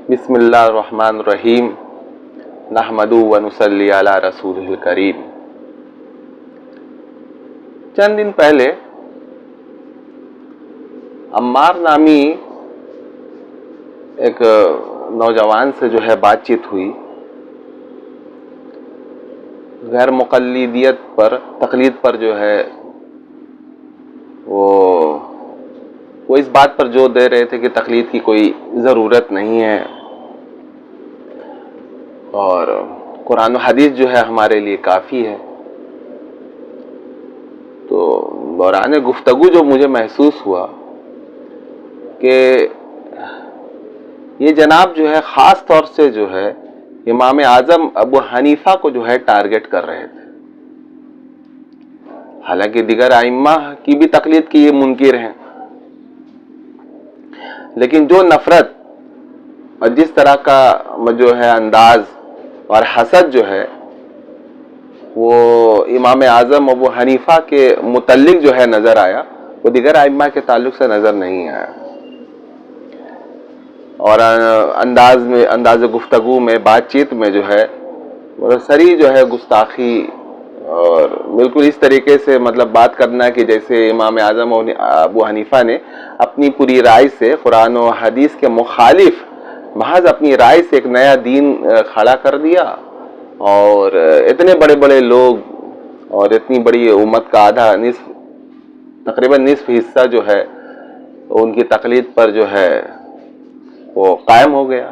بسم اللہ الرحمن الرحیم نحمدہ و نصلی علی رسولہ الکریم۔ چند دن پہلے عمار نامی ایک نوجوان سے جو ہے بات چیت ہوئی، غیر مقلدیت پر، تقلید پر جو ہے وہ اس بات پر زور دے رہے تھے کہ تقلید کی کوئی ضرورت نہیں ہے اور قرآن و حدیث جو ہے ہمارے لیے کافی ہے۔ تو دوران گفتگو جو مجھے محسوس ہوا کہ یہ جناب جو ہے خاص طور سے جو ہے امام اعظم ابو حنیفہ کو جو ہے ٹارگٹ کر رہے تھے، حالانکہ دیگر ائمہ کی بھی تقلید کی یہ منکر ہیں، لیکن جو نفرت اور جس طرح کا جو ہے انداز اور حسد جو ہے وہ امام اعظم ابو حنیفہ کے متعلق جو ہے نظر آیا، وہ دیگر ائمہ کے تعلق سے نظر نہیں آیا۔ اور انداز گفتگو میں، بات چیت میں جو ہے سری جو ہے گستاخی اور بالکل اس طریقے سے بات کرنا کہ جیسے امام اعظم ابو حنیفہ نے اپنی پوری رائے سے قرآن و حدیث کے مخالف محض اپنی رائے سے ایک نیا دین کھڑا کر دیا، اور اتنے بڑے بڑے لوگ اور اتنی بڑی امت کا آدھا تقریباً نصف حصہ جو ہے ان کی تقلید پر جو ہے وہ قائم ہو گیا۔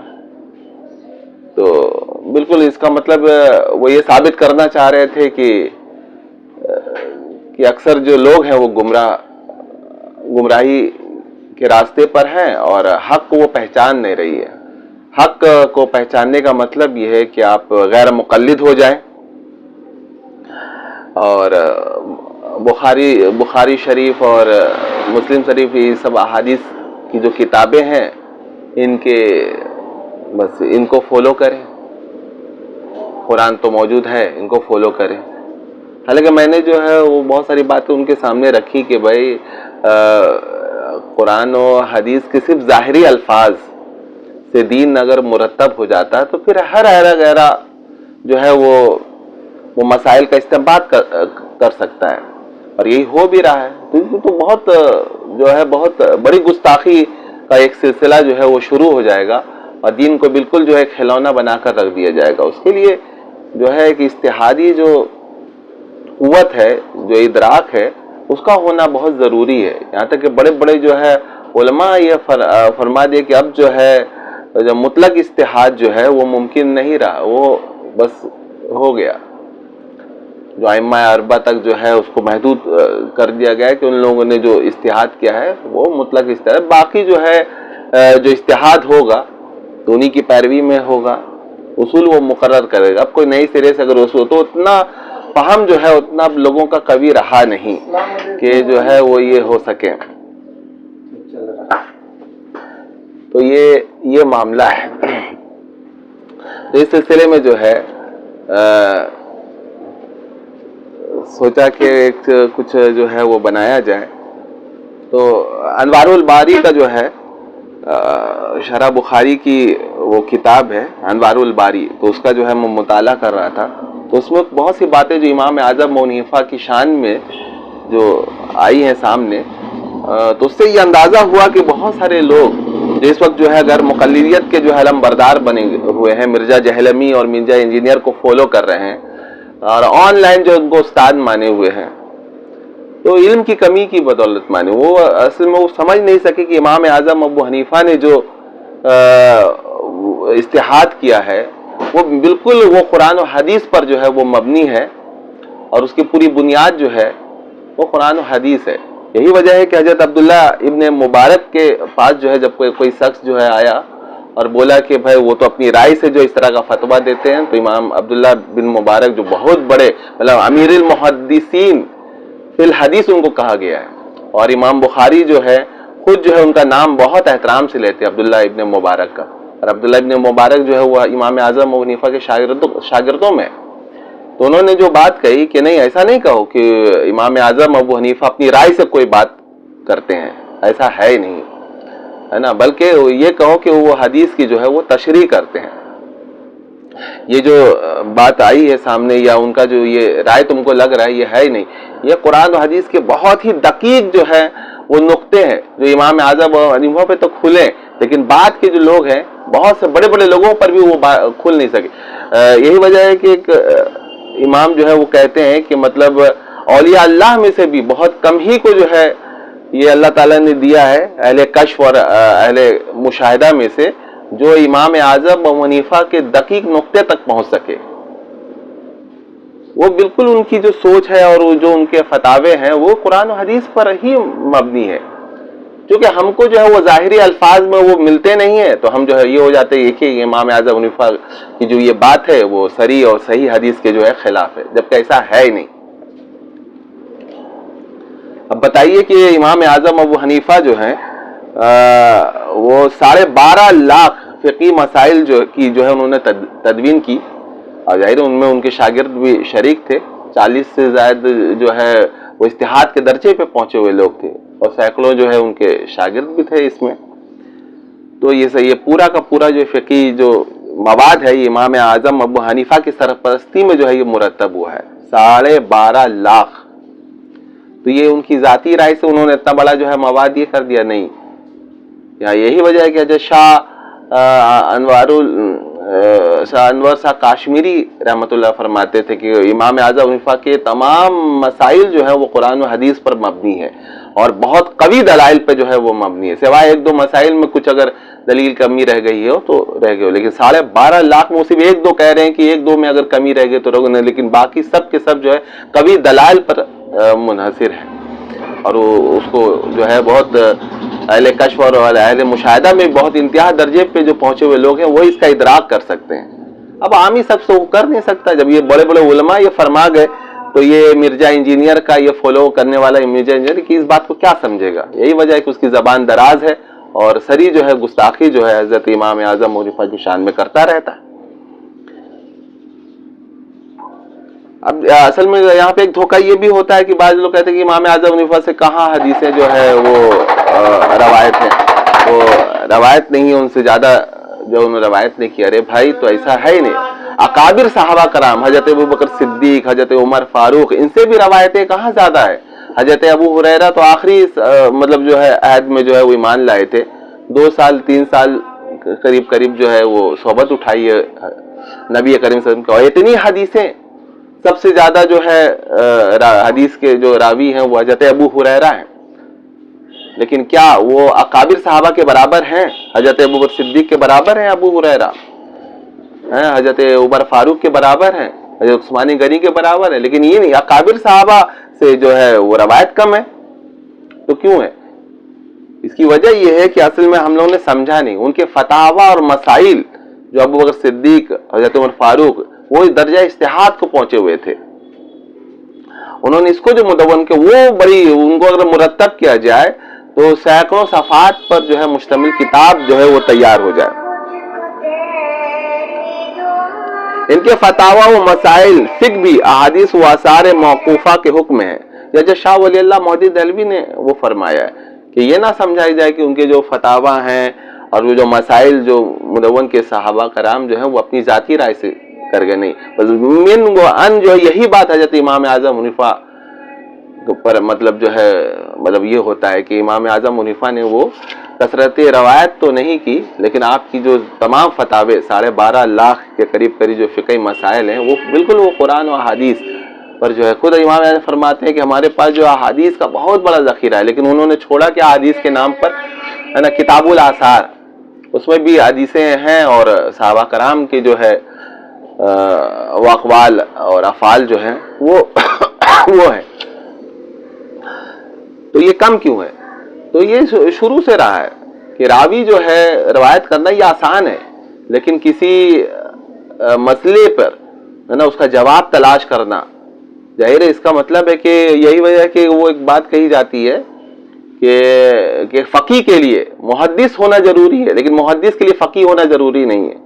تو بالکل اس کا وہ یہ ثابت کرنا چاہ رہے تھے کہ اکثر جو لوگ ہیں وہ گمراہی کے راستے پر ہیں اور حق کو وہ پہچان نہیں رہی ہے۔ حق کو پہچاننے کا مطلب یہ ہے کہ آپ غیر مقلد ہو جائیں، اور بخاری شریف اور مسلم شریف یہ سب احادیث کی جو کتابیں ہیں ان کو فالو کریں۔ قرآن تو موجود ہے، ان کو فالو کریں۔ حالانکہ میں نے جو ہے وہ بہت ساری باتیں ان کے سامنے رکھی کہ بھائی قرآن و حدیث کے صرف ظاہری الفاظ سے دین اگر مرتب ہو جاتا ہے تو پھر ہر ایرا غیرہ جو ہے وہ مسائل کا استنباط کر سکتا ہے، اور یہی ہو بھی رہا ہے۔ تو بہت بڑی گستاخی کا ایک سلسلہ جو ہے وہ شروع ہو جائے گا اور دین کو بالکل جو ہے کھلونا بنا کر رکھ دیا جائے گا۔ اس کے لیے جو ہے کہ اجتہادی جو قوت ہے، جو ادراک ہے، اس کا ہونا بہت ضروری ہے۔ یہاں تک کہ بڑے بڑے جو ہے علماء یہ فرما دیا کہ اب جو ہے جو مطلق اجتہاد جو ہے وہ ممکن نہیں رہا، وہ بس ہو گیا۔ جو ائمہ اربعہ تک جو ہے اس کو محدود کر دیا گیا ہے کہ ان لوگوں نے جو اجتہاد کیا ہے وہ مطلق اجتہاد، باقی جو ہے جو اجتہاد ہوگا تو انہی کی پیروی میں ہوگا، اصول وہ مقرر کرے گا۔ اب کوئی نئی سرے سے اگر اصول تو اتنا فہم جو ہے اتنا لوگوں کا کبھی رہا نہیں کہ جو ہے وہ یہ ہو سکے۔ تو یہ معاملہ ہے۔ تو اس سلسلے میں جو ہے سوچا کہ کچھ جو ہے وہ بنایا جائے۔ تو انوار الباری کا جو ہے شرح بخاری کی وہ کتاب ہے انوار الباری، تو اس کا جو ہے میں مطالعہ کر رہا تھا، تو اس میں بہت سی باتیں جو امام اعظم ابو حنیفہ کی شان میں جو آئی ہیں سامنے، تو اس سے یہ اندازہ ہوا کہ بہت سارے لوگ جو اس وقت جو ہے غیر مقلدیت کے جو ہے علم بردار بنے ہوئے ہیں، مرزا جہلمی اور مرزا انجینئر کو فالو کر رہے ہیں اور آن لائن جو ان کو استاد مانے ہوئے ہیں، تو علم کی کمی کی بدولت مانے، وہ اصل میں وہ سمجھ نہیں سکے کہ امام اعظم ابو حنیفہ نے جو اجتہاد کیا ہے وہ بالکل وہ قرآن و حدیث پر جو ہے وہ مبنی ہے، اور اس کی پوری بنیاد جو ہے وہ قرآن و حدیث ہے۔ یہی وجہ ہے کہ حضرت عبداللہ ابن مبارک کے پاس جو ہے جب کوئی شخص جو ہے آیا اور بولا کہ بھائی وہ تو اپنی رائے سے جو اس طرح کا فتویٰ دیتے ہیں، تو امام عبداللہ بن مبارک جو بہت بڑے امیر المحدثین فی الحدیث ان کو کہا گیا ہے، اور امام بخاری جو ہے خود جو ہے ان کا نام بہت احترام سے لیتے ہیں عبداللہ ابن مبارک کا، اور عبداللہ ابن مبارک جو ہے وہ امام اعظم ابو حنیفہ کے شاگردوں میں۔ تو انہوں نے جو بات کہی کہ نہیں، ایسا نہیں کہو کہ امام اعظم ابو حنیفہ اپنی رائے سے کوئی بات کرتے ہیں، ایسا ہے ہی نہیں۔ ہے نا، بلکہ یہ کہو کہ وہ حدیث کی جو ہے وہ تشریح کرتے ہیں. یہ جو بات آئی ہے سامنے یا ان کا جو یہ رائے تم کو لگ رہا ہے، یہ ہے ہی نہیں. یہ قرآن و حدیث کے بہت ہی دقیق جو ہے وہ نقطے ہیں جو امام اعظم و حنیفہ پہ تو کھلے، لیکن بعد کے جو لوگ ہیں بہت سے بڑے بڑے لوگوں پر بھی وہ کھل نہیں سکے. یہی وجہ ہے کہ ایک امام جو ہے وہ کہتے ہیں کہ مطلب اولیاء اللہ میں سے بھی بہت کم ہی کو جو ہے یہ اللہ تعالیٰ نے دیا ہے اہل کشف اور اہل مشاہدہ میں سے، جو امام اعظم و حنیفہ کے دقیق نقطے تک پہنچ سکے. وہ بالکل ان کی جو سوچ ہے اور جو ان کے فتاوے ہیں وہ قرآن و حدیث پر ہی مبنی ہے. کیونکہ ہم کو جو ہے وہ ظاہری الفاظ میں وہ ملتے نہیں ہیں تو ہم جو ہے یہ ہو جاتے ہیں کہ امام اعظم حنیفہ کی جو یہ بات ہے وہ صریح اور صحیح حدیث کے جو ہے خلاف ہے، جبکہ ایسا ہے ہی نہیں. اب بتائیے کہ امام اعظم ابو حنیفہ جو ہیں وہ 12.5 لاکھ فقہی مسائل جو ہے انہوں نے تدوین کی، اور ظاہر ان میں ان کے شاگرد بھی شریک تھے. 40 سے زائد جو ہے وہ اجتہاد کے درجے پہ پہنچے ہوئے لوگ تھے اور سینکڑوں جو ہے ان کے شاگرد بھی تھے اس میں. تو یہ پورا کا پورا جو فقہی جو مواد ہے یہ امام اعظم ابو حنیفہ کی سرپرستی میں جو ہے یہ مرتب ہوا ہے. 12.5 لاکھ. تو یہ ان کی ذاتی رائے سے انہوں نے اتنا بڑا جو ہے مواد یہ کر دیا نہیں. یہی وجہ ہے کہ حضرت شاہ انور صاحب کاشمیری رحمۃ اللہ فرماتے تھے کہ امام اعظم حنیفہ کے تمام مسائل جو ہے وہ قرآن و حدیث پر مبنی ہے اور بہت قوی دلائل پہ جو ہے وہ مبنی ہے، سوائے 1-2 مسائل میں کچھ اگر دلیل کمی رہ گئی ہو تو رہ گئی ہو، لیکن 12.5 لاکھ میں صرف 1-2 کہہ رہے ہیں کہ 1-2 میں اگر کمی رہ گئی تو رہ گئی، لیکن باقی سب کے سب جو ہے قوی دلائل پر منحصر ہے. اور اس کو جو ہے بہت اہل کشف اور اہل مشاہدہ میں بہت انتہا درجے پہ جو پہنچے ہوئے لوگ ہیں وہ اس کا ادراک کر سکتے ہیں. اب عامی سب سے وہ کر نہیں سکتا. جب یہ بڑے بڑے علماء یہ فرما گئے تو یہ مرزا انجینئر کا یہ فالو کرنے والا مرزا انجینئر کی اس بات کو کیا سمجھے گا؟ یہی وجہ ہے کہ اس کی زبان دراز ہے اور سری جو ہے گستاخی جو ہے حضرت امام اعظم حنیفہ کی شان میں کرتا رہتا ہے. اب اصل میں یہاں پہ ایک دھوکہ یہ بھی ہوتا ہے کہ بعض لوگ کہتے ہیں کہ امام اعظم حنیفہ سے کہاں حدیثیں جو ہے وہ روایت ہیں، وہ روایت نہیں ہے ان سے زیادہ جو انہوں نے روایت نہیں کی. ارے بھائی تو ایسا ہے ہی نہیں. اکابر صحابہ کرام حضرت ابوبکر صدیق، حضرت عمر فاروق، ان سے بھی روایتیں کہاں زیادہ ہے. حضرت ابو ہریرہ تو آخری مطلب جو ہے عہد میں جو ہے وہ ایمان لائے تھے، 2 سال 3 سال قریب جو ہے وہ صحبت اٹھائی ہے نبی کریم صلی اللہ علیہ وسلم کی، اور اتنی حدیثیں. سب سے زیادہ جو ہے حدیث کے جو راوی ہیں وہ حضرت ابو ہریرہ ہیں، لیکن کیا وہ اکابر صحابہ کے برابر ہیں؟ حضرت ابوبکر صدیق کے برابر ہیں ابو ہریرہ، حضرت عمر فاروق کے برابر ہیں، حضرت عثمان غنی کے برابر ہیں، لیکن یہ نہیں، اکابر صحابہ سے جو ہے وہ روایت کم ہے. تو کیوں ہے؟ اس کی وجہ یہ ہے کہ اصل میں ہم لوگوں نے سمجھا نہیں. ان کے فتاوی اور مسائل جو ابوبکر صدیق، حضرت عمر فاروق وہ درجہ اجتہاد کو پہنچے ہوئے تھے، انہوں نے اس کو جو مدون کہ وہ بڑی ان کو اگر مرتب کیا جائے تو سینکڑوں صفحات پر جو ہے مشتمل کتاب جو ہے وہ تیار ہو جائے. ان کے فتاوی و مسائل فقہ بھی احادیث و آثار موقوفہ کے حکم ہیں. یا شاہ ولی اللہ مہدی دہلوی نے وہ فرمایا ہے کہ یہ نہ سمجھائی جائے کہ ان کے جو فتاوی ہیں اور وہ جو مسائل جو مدون کے صحابہ کرام جو ہیں وہ اپنی ذاتی رائے سے کر گئے، نہیں، بس من و ان جو ہے یہی بات حضرت امام اعظم حنیفہ پر مطلب جو ہے مطلب یہ ہوتا ہے کہ امام اعظم حنیفہ نے وہ کثرت روایت تو نہیں کی، لیکن آپ کی جو تمام فتاوے 12.5 لاکھ کے قریب جو فقہی مسائل ہیں وہ بالکل وہ قرآن و احادیث پر جو ہے. خود امام اعظم فرماتے ہیں کہ ہمارے پاس جو احادیث کا بہت بڑا ذخیرہ ہے، لیکن انہوں نے چھوڑا کہ احادیث کے نام پر ہے نا کتاب الآثار، اس میں بھی حدیثیں ہیں اور صحابہ کرام کے جو ہے وہ اقوال اور افعال جو ہیں وہ ہیں. تو یہ کم کیوں ہے؟ تو یہ شروع سے رہا ہے کہ راوی جو ہے روایت کرنا یہ آسان ہے، لیکن کسی مسئلے پر ہے نا اس کا جواب تلاش کرنا، ظاہر ہے اس کا مطلب ہے کہ یہی وجہ ہے کہ وہ ایک بات کہی جاتی ہے کہ فقیہ کے لیے محدث ہونا ضروری ہے، لیکن محدث کے لیے فقیہ ہونا ضروری نہیں ہے.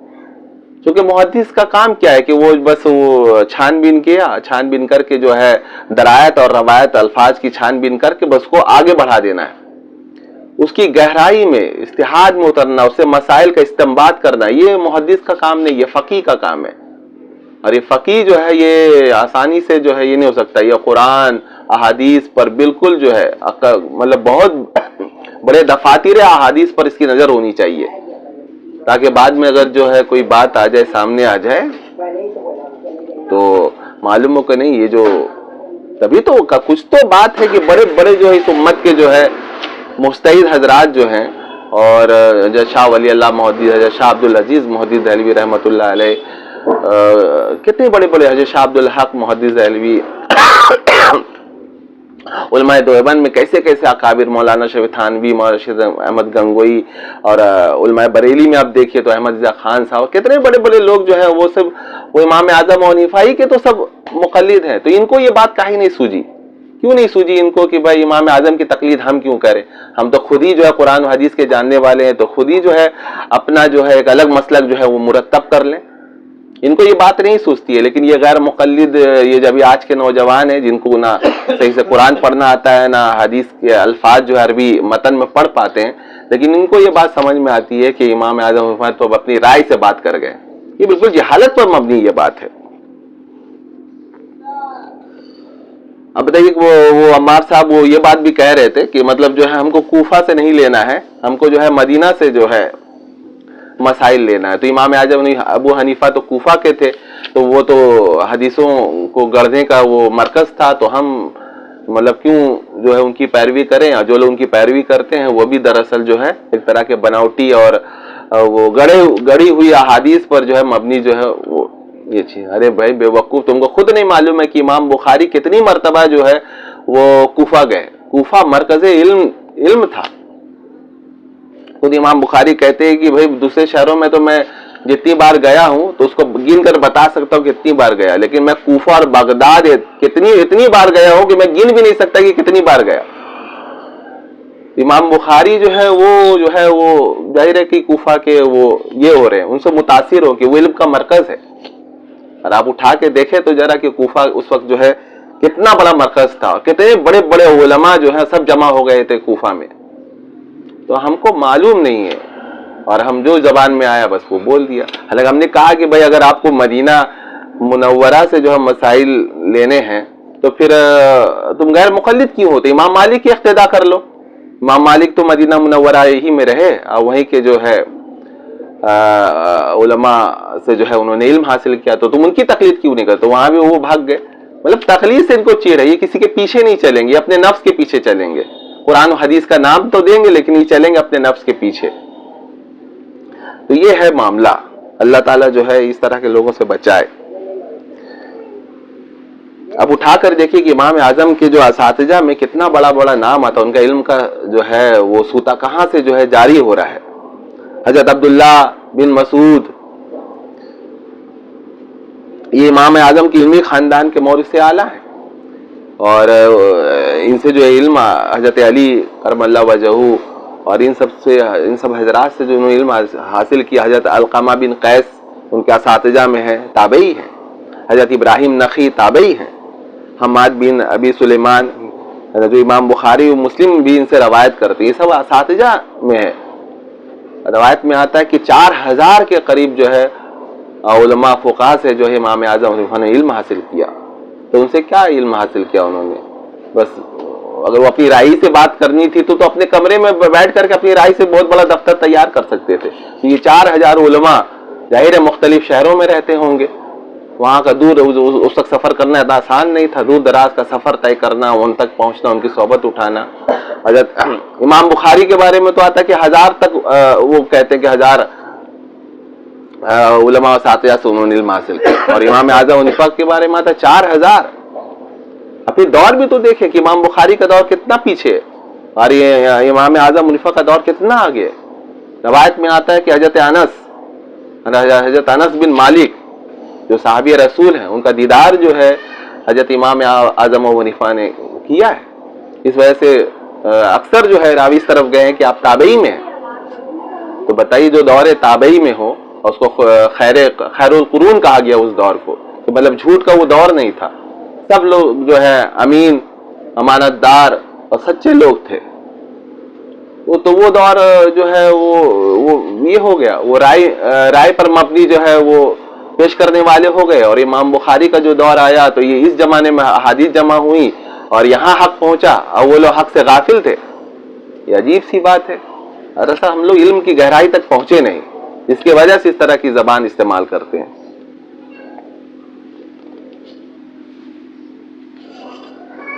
کیونکہ محدث کا کام کیا ہے کہ وہ بس وہ چھان بین کر کے جو ہے درایت اور روایت الفاظ کی چھان بین کر کے بس کو آگے بڑھا دینا ہے. اس کی گہرائی میں اجتہاد میں اترنا، اسے مسائل کا استنباط کرنا، یہ محدث کا کام نہیں، یہ فقیہ کا کام ہے. اور یہ فقیہ جو ہے یہ آسانی سے جو ہے یہ نہیں ہو سکتا. یہ قرآن احادیث پر بالکل جو ہے مطلب بہت بڑے دفاتر احادیث پر اس کی نظر ہونی چاہیے، تاکہ بعد میں اگر جو ہے کوئی بات آ جائے، سامنے آ جائے، تو معلوم ہو کہ نہیں یہ جو تبھی تو کچھ تو بات ہے کہ بڑے بڑے جو ہے اس امت کے جو ہے مجتہد حضرات جو ہیں، اور حضرت شاہ ولی اللہ محدث، حضرت شاہ عبد العزیز محدث دہلوی رحمۃ اللہ علیہ، کتنے بڑے بڑے، حضرت شاہ عبد الحق محدث دہلوی، علماء دیوبند میں کیسے کیسے اکابر، مولانا شفیع تھانوی، مولانا رشید احمد گنگوئی، اور علماء بریلی میں آپ دیکھیے تو احمد رضا خان صاحب، کتنے بڑے بڑے لوگ جو ہیں وہ سب وہ امام اعظم اور حنیفہ کے تو سب مقلد ہیں. تو ان کو یہ بات کہیں نہیں سوجی، کیوں نہیں سوجی ان کو کہ بھائی امام اعظم کی تقلید ہم کیوں کریں؟ ہم تو خود ہی جو ہے قرآن و حدیث کے جاننے والے ہیں، تو خود ہی جو ہے اپنا جو ہے ایک الگ مسلک جو ہے وہ مرتب کر لیں. ان کو یہ بات نہیں سوچتی ہے. لیکن یہ غیر مقلد، یہ جب آج کے نوجوان ہیں جن کو نہ صحیح سے قرآن پڑھنا آتا ہے، نہ حدیث کے الفاظ جو ہے عربی متن میں پڑھ پاتے ہیں، لیکن ان کو یہ بات سمجھ میں آتی ہے کہ امام اعظم تو اپنی رائے سے بات کر گئے. یہ بالکل جہالت پر مبنی یہ بات ہے. اب بتائیے وہ عمار صاحب وہ یہ بات بھی کہہ رہے تھے کہ مطلب جو ہے ہم کو کوفہ سے نہیں لینا ہے، ہم کو جو ہے مدینہ سے جو ہے مسائل لینا ہے. تو امام اعظم ابو حنیفہ تو کوفہ کے تھے، تو وہ تو حدیثوں کو گڑھنے کا وہ مرکز تھا، تو ہم مطلب کیوں جو ہے ان کی پیروی کریں؟ اور جو لوگ ان کی پیروی کرتے ہیں وہ بھی دراصل جو ہے ایک طرح کے بناوٹی اور وہ گڑی ہوئی احادیث پر جو ہے مبنی جو ہے وہ یہ چیز. ارے بھائی بے وقوف، تم کو خود نہیں معلوم ہے کہ امام بخاری کتنی مرتبہ جو ہے وہ کوفہ گئے؟ کوفہ مرکز علم تھا. خود امام بخاری کہتے ہیں کہ بھائی دوسرے شہروں میں تو میں جتنی بار گیا ہوں تو اس کو گن کر بتا سکتا ہوں کتنی بار گیا، لیکن میں کوفہ اور بغداد اتنی بار گیا ہوں کہ میں گن بھی نہیں سکتا کہ کتنی بار گیا. امام بخاری جو ہے وہ ظاہر ہے کہ کوفہ کے وہ یہ ہو رہے ہیں، ان سے متاثر ہو کہ وہ علم کا مرکز ہے. اور آپ اٹھا کے دیکھیں تو ذرا کہ کوفہ اس وقت جو ہے کتنا بڑا مرکز تھا، کتنے بڑے بڑے علماء جو ہیں سب جمع ہو گئے تھے کوفہ میں. تو ہم کو معلوم نہیں ہے، اور ہم جو زبان میں آیا بس وہ بول دیا. حالانکہ ہم نے کہا کہ بھائی اگر آپ کو مدینہ منورہ سے جو ہے مسائل لینے ہیں تو پھر تم غیر مقلد کیوں ہوتے؟ امام مالک کی اقتدا کر لو. امام مالک تو مدینہ منورہ ہی میں رہے، اور وہیں کے جو ہے علماء سے جو ہے انہوں نے علم حاصل کیا، تو تم ان کی تقلید کیوں نہیں کرتے؟ وہاں بھی وہ بھاگ گئے. مطلب تقلید سے ان کو چیر ہے، یہ کسی کے پیچھے نہیں چلیں گے، اپنے نفس کے پیچھے چلیں گے. قرآن و حدیث کا نام تو دیں گے لیکن یہ چلیں گے اپنے نفس کے پیچھے. تو یہ ہے معاملہ. اللہ تعالیٰ جو ہے اس طرح کے لوگوں سے بچائے. اب اٹھا کر دیکھیے کہ امام اعظم کے جو اساتذہ میں کتنا بڑا بڑا نام آتا، ان کا علم کا جو ہے وہ سوتا کہاں سے جو ہے جاری ہو رہا ہے. حضرت عبداللہ بن مسعود یہ امام اعظم کی علمی خاندان کے مورث اعلیٰ ہیں، اور ان سے جو علم حضرت علی کرم اللہ وجہہ اور ان سب حضرات سے جو انہوں نے علم حاصل کیا. حضرت علقمہ بن قیس ان کے اساتذہ میں ہیں، تابعی ہیں. حضرت ابراہیم نخعی تابعی ہیں. حماد بن ابی سلیمان جو امام بخاری و مسلم بھی ان سے روایت کرتے ہیں، یہ سب اساتذہ میں ہے. روایت میں آتا ہے کہ 4000 کے قریب جو ہے علماء فقہاء سے جو ہے امام اعظم نے علم حاصل کیا. تو ان سے کیا علم حاصل کیا انہوں نے؟ بس اگر وہ اپنی رائے سے بات کرنی تھی تو اپنے کمرے میں بیٹھ کر کے اپنی رائے سے بہت بڑا دفتر تیار کر سکتے تھے. یہ 4000 علماء ظاہر ہے مختلف شہروں میں رہتے ہوں گے، وہاں کا دور اس تک سفر کرنا اتنا آسان نہیں تھا. دور دراز کا سفر طے کرنا، ان تک پہنچنا، ان کی صحبت اٹھانا. حضرت امام بخاری کے بارے میں تو آتا ہے کہ 1000 تک وہ کہتے ہیں کہ 1000 علماء اساتذہ سے انہوں نے علم حاصل کیا. اور امام اعظم حنیفہ کے بارے میں آتا ہے 4000. اپنی دور بھی تو دیکھیں کہ امام بخاری کا دور کتنا پیچھے اور امام اعظم حنیفہ کا دور کتنا آگے. روایت میں آتا ہے کہ حضرت انس بن مالک جو صحابی رسول ہیں، ان کا دیدار جو ہے حضرت امام اعظم حنیفہ نے کیا ہے. اس وجہ سے اکثر جو ہے راوی اس طرف گئے ہیں کہ آپ تابعی میں ہیں. تو بتائیے جو دور تابعی میں ہو، اور اس کو خیر القرون کہا گیا اس دور کو، تو مطلب جھوٹ کا وہ دور نہیں تھا. سب لوگ جو ہے امین، امانت دار اور سچے لوگ تھے. تو وہ دور جو ہے وہ یہ ہو گیا، وہ رائے پر مبنی جو ہے وہ پیش کرنے والے ہو گئے، اور امام بخاری کا جو دور آیا تو یہ اس زمانے میں احادیث جمع ہوئی اور یہاں حق پہنچا اور وہ لوگ حق سے غافل تھے. یہ عجیب سی بات ہے. دراصل ہم لوگ علم کی گہرائی تک پہنچے نہیں، اس کی وجہ سے اس طرح کی زبان استعمال کرتے ہیں.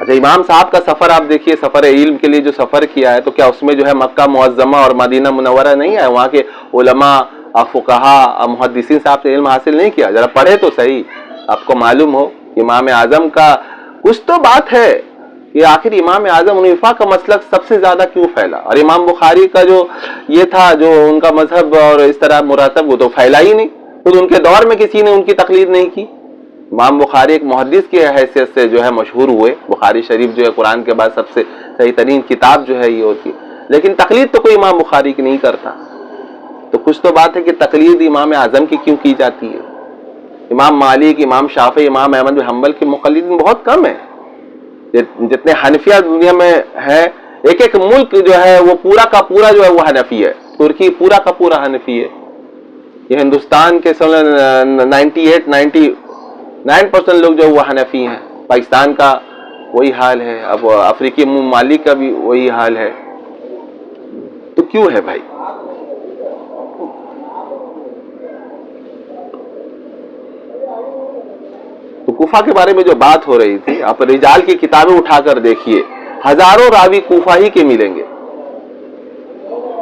اچھا، امام صاحب کا سفر آپ دیکھیے، سفر علم کے لیے جو سفر کیا ہے، تو کیا اس میں جو ہے مکہ معظمہ اور مدینہ منورہ نہیں ہے؟ وہاں کے علماء، فقہاء، محدثین صاحب سے علم حاصل نہیں کیا؟ ذرا پڑھے تو صحیح، آپ کو معلوم ہو امام اعظم کا کچھ تو بات ہے کہ آخر امام اعظم حنیفہ کا مسلک سب سے زیادہ کیوں پھیلا، اور امام بخاری کا جو یہ تھا جو ان کا مذہب اور اس طرح مراتب، وہ تو پھیلا ہی نہیں. خود ان کے دور میں کسی نے ان کی تقلید نہیں کی. امام بخاری ایک محدث کی حیثیت سے جو ہے مشہور ہوئے. بخاری شریف جو ہے قرآن کے بعد سب سے صحیح ترین کتاب جو ہے یہ ہوتی ہے، لیکن تقلید تو کوئی امام بخاری کی نہیں کرتا. تو کچھ تو بات ہے کہ تقلید امام اعظم کی کیوں کی جاتی ہے؟ امام مالک، امام شافعی، امام احمد بن حنبل کے مقلدین بہت کم ہیں. جتنے حنفیہ دنیا میں ہے، ایک ایک ملک جو ہے وہ پورا کا پورا جو ہے وہ حنفی ہے. ترکی پورا کا پورا حنفی ہے. یہ ہندوستان کے 98-99% لوگ جو وہ حنفی ہیں. پاکستان کا وہی حال ہے، اب افریقی ممالک کا بھی وہی حال ہے. تو کیوں ہے بھائی؟ تو کوفہ کے بارے میں جو بات ہو رہی تھی، آپ رجال کی کتابیں اٹھا کر دیکھیے، ہزاروں راوی کوفہ ہی کے ملیں گے.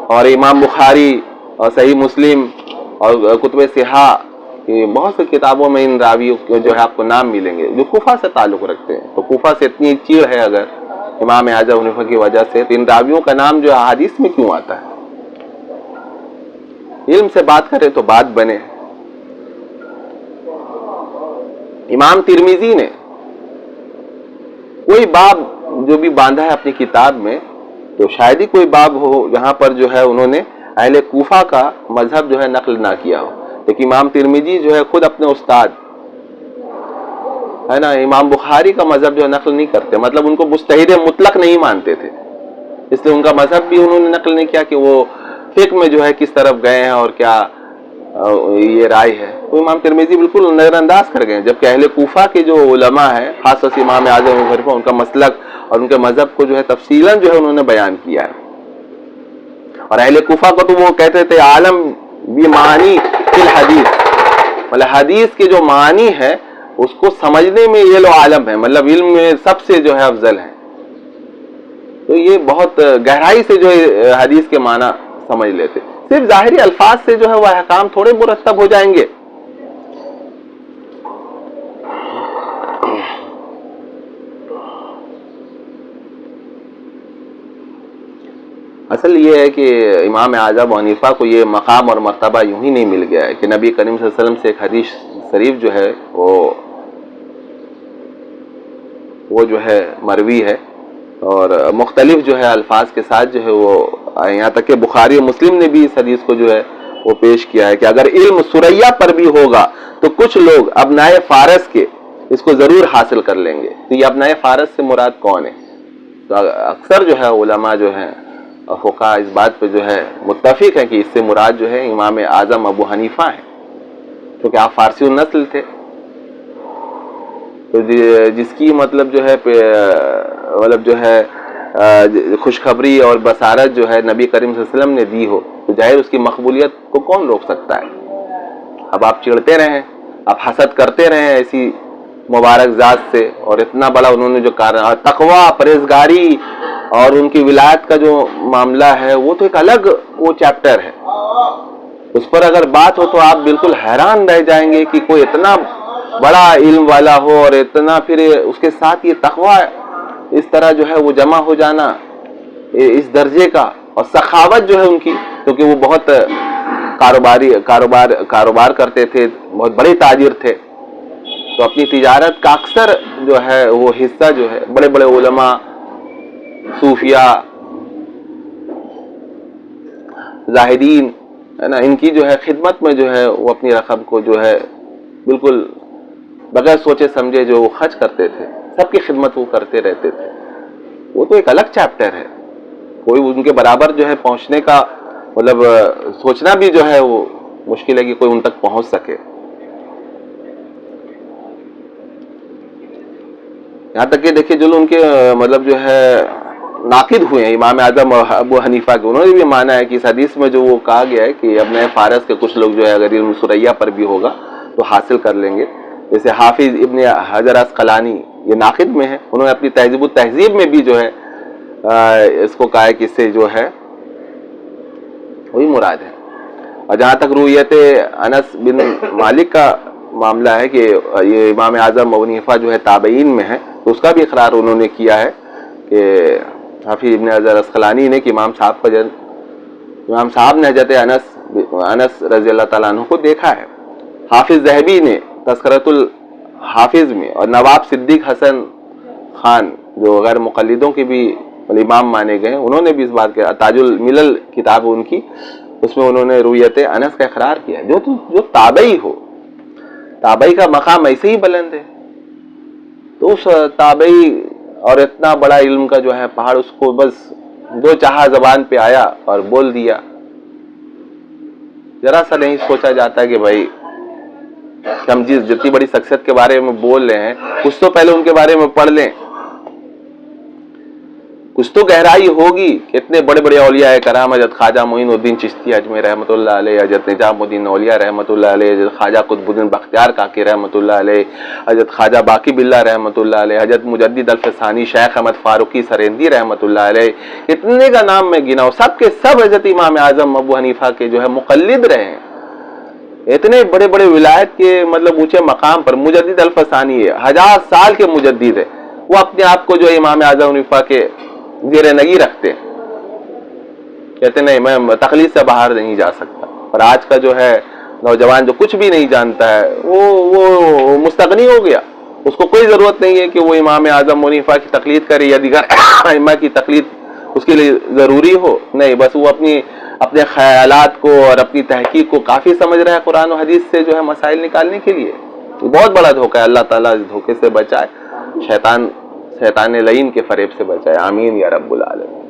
اور امام بخاری اور صحیح مسلم اور کتب صحاح کی بہت سی کتابوں میں ان راویوں کے جو ہے آپ کو نام ملیں گے جو کوفہ سے تعلق رکھتے ہیں. تو کوفہ سے اتنی چیڑ ہے اگر امام اعظم حنیفہ کی وجہ سے، تو ان راویوں کا نام جو احادیث میں کیوں آتا ہے؟ علم سے بات کریں تو بات بنے. امام ترمذی نے کوئی باب جو بھی باندھا ہے اپنی کتاب میں، تو شاید ہی کوئی باب ہو جہاں پر جو ہے انہوں نے اہل کوفہ کا مذہب جو ہے نقل نہ کیا ہو. لیکن امام ترمذی جو ہے خود اپنے استاد ہے نا امام بخاری کا مذہب جو ہے نقل نہیں کرتے، مطلب ان کو مجتہد مطلق نہیں مانتے تھے، اس لیے ان کا مذہب بھی انہوں نے نقل نہیں کیا کہ وہ فقہ میں جو ہے کس طرف گئے ہیں اور کیا یہ رائے ہے. تو امام ترمذی بالکل نظر انداز کر گئے، جبکہ اہل کوفہ کے جو علماء ہیں، خاص طور سے امام اعظم حنیفہ، ان کا مسلک اور ان کے مذہب کو جو ہے تفصیلاً جو ہے انہوں نے بیان کیا ہے. اور اہل کوفہ کو تو وہ کہتے تھے عالم بمعانی فی الحدیث، مطلب حدیث کے جو معنی ہے اس کو سمجھنے میں یہ لوگ عالم ہیں، مطلب علم میں سب سے جو ہے افضل ہیں. تو یہ بہت گہرائی سے جو ہے حدیث کے معنی سمجھ لیتے. صرف ظاہری الفاظ سے جو ہے وہ احکام تھوڑے مرتب ہو جائیں گے. اصل یہ ہے کہ امام اعظم حنیفہ کو یہ مقام اور مرتبہ یوں ہی نہیں مل گیا ہے کہ نبی کریم صلی اللہ علیہ وسلم سے ایک حدیث شریف جو ہے وہ جو ہے مروی ہے، اور مختلف جو ہے الفاظ کے ساتھ جو ہے وہ یہاں تک کہ بخاری و مسلم نے بھی اس حدیث کو جو ہے وہ پیش کیا ہے کہ اگر علم سریا پر بھی ہوگا تو کچھ لوگ ابنائے فارس کے اس کو ضرور حاصل کر لیں گے. تو یہ ابنائے فارس سے مراد کون ہے؟ تو اکثر جو ہے علماء جو ہیں فقہاء اس بات پہ جو ہے متفق ہیں کہ اس سے مراد جو ہے امام اعظم ابو حنیفہ ہیں، کیونکہ آپ فارسی النسل تھے. تو جس کی مطلب جو ہے خوشخبری اور بصارت جو ہے نبی کریم صلی اللہ علیہ وسلم نے دی ہو، تو ظاہر اس کی مقبولیت کو کون روک سکتا ہے؟ اب آپ چڑھتے رہیں، آپ حسد کرتے رہیں ایسی مبارک ذات سے، اور اتنا بڑا انہوں نے جو تقویٰ، پرہیزگاری اور ان کی ولایت کا جو معاملہ ہے وہ تو ایک الگ وہ چیپٹر ہے. اس پر اگر بات ہو تو آپ بالکل حیران رہ جائیں گے کہ کوئی اتنا بڑا علم والا ہو اور اتنا پھر اس کے ساتھ یہ تقویٰ اس طرح جو ہے وہ جمع ہو جانا اس درجے کا، اور سخاوت جو ہے ان کی، کیونکہ وہ بہت کاروبار کرتے تھے، بہت بڑے تاجر تھے. تو اپنی تجارت کا اکثر جو ہے وہ حصہ جو ہے بڑے بڑے علماء، صوفیاء، زاہدین ہے نا، ان کی جو ہے خدمت میں جو ہے وہ اپنی رقم کو جو ہے بالکل بغیر سوچے سمجھے جو وہ خرچ کرتے تھے. سب کی خدمت وہ کرتے رہتے تھے. وہ تو ایک الگ چیپٹر ہے. کوئی ان کے برابر جو ہے پہنچنے کا مطلب سوچنا بھی جو ہے وہ مشکل ہے کہ کوئی ان تک پہنچ سکے. یہاں تک کہ دیکھیے جو ان کے مطلب جو ہے ناقد ہوئے ہیں امام اعظم ابو حنیفہ کے، انہوں نے بھی مانا ہے کہ اس حدیث میں جو وہ کہا گیا ہے کہ ابن فارس کے کچھ لوگ جو ہے اگر علم ثریا پر بھی ہوگا تو حاصل کر لیں گے. جیسے حافظ ابن حجر عسقلانی یہ ناقد میں ہے، انہوں نے اپنی تہذیب التہذیب میں بھی جو ہے اس کو کہا ہے کہ اس سے جو ہے وہی مراد ہے. اور جہاں تک رویت انس بن مالک کا معاملہ ہے کہ یہ امام اعظم ابو حنیفہ جو ہے تابعین میں ہے، تو اس کا بھی اقرار انہوں نے کیا ہے کہ حافظ ابن حجر عسقلانی نے کہ امام صاحب نے حضرت انس رضی اللہ تعالیٰ عنہ کو دیکھا ہے. حافظ ذہبی نے تذکرۃ الحافظ میں، اور نواب صدیق حسن خان جو غیر مقلدوں کے بھی امام مانے گئے، انہوں نے بھی اس بات کے تاج الملل کتاب ان کی، اس میں انہوں نے رویت انس کا اقرار کیا ہے. جو تابعی ہو، تابعی کا مقام ایسے ہی بلند ہے، تو اس تابعی اور اتنا بڑا علم کا جو ہے پہاڑ، اس کو بس جو چاہا زبان پہ آیا اور بول دیا. ذرا سا نہیں سوچا جاتا کہ بھائی کہ ہم جتنی بڑی شخصیت کے بارے میں بول رہے ہیں کچھ تو پہلے ان کے بارے میں پڑھ لیں، کچھ تو گہرائی ہوگی. اتنے بڑے بڑے اولیاء کرام، حضرت خواجہ معین الدین چشتی اجمیر رحمۃ اللہ علیہ، حضرت نظام الدین اولیاء رحمۃ اللہ علیہ، حضرت خواجہ قطب الدین بختیار کاکی رحمۃ اللہ علیہ، حضرت خواجہ باقی باللہ رحمۃ اللہ علیہ، حضرت مجدد الفسانی شیخ احمد فاروقی سریندی رحمۃ اللہ علیہ، اتنے کا نام میں گنا ہوں، سب کے سب حضرت امام اعظم ابو حنیفہ کے جو ہے مقلد رہے ہیں. اتنے بڑے بڑے ولایت کے مطلب اونچے مقام پر مجدد الفسانی ہے، 1000 سال کے مجدد ہے، وہ اپنے آپ کو جو امام اعظم حنیفہ کے زیر نگی رکھتے ہیں، کہتے نہیں میں تقلید سے باہر نہیں جا سکتا. اور آج کا جو ہے نوجوان جو کچھ بھی نہیں جانتا ہے وہ مستغنی ہو گیا، اس کو کوئی ضرورت نہیں ہے کہ وہ امام اعظم حنیفہ کی تقلید کرے یا دیگر ائمہ کی تقلید اس کے لیے ضروری ہو. نہیں، بس وہ اپنے خیالات کو اور اپنی تحقیق کو کافی سمجھ رہا ہے قرآن و حدیث سے جو ہے مسائل نکالنے کے لیے. بہت بڑا دھوکہ ہے. اللہ تعالیٰ اس دھوکے سے بچائے، شیطان لعین کے فریب سے بچائے. آمین یا رب العالمین.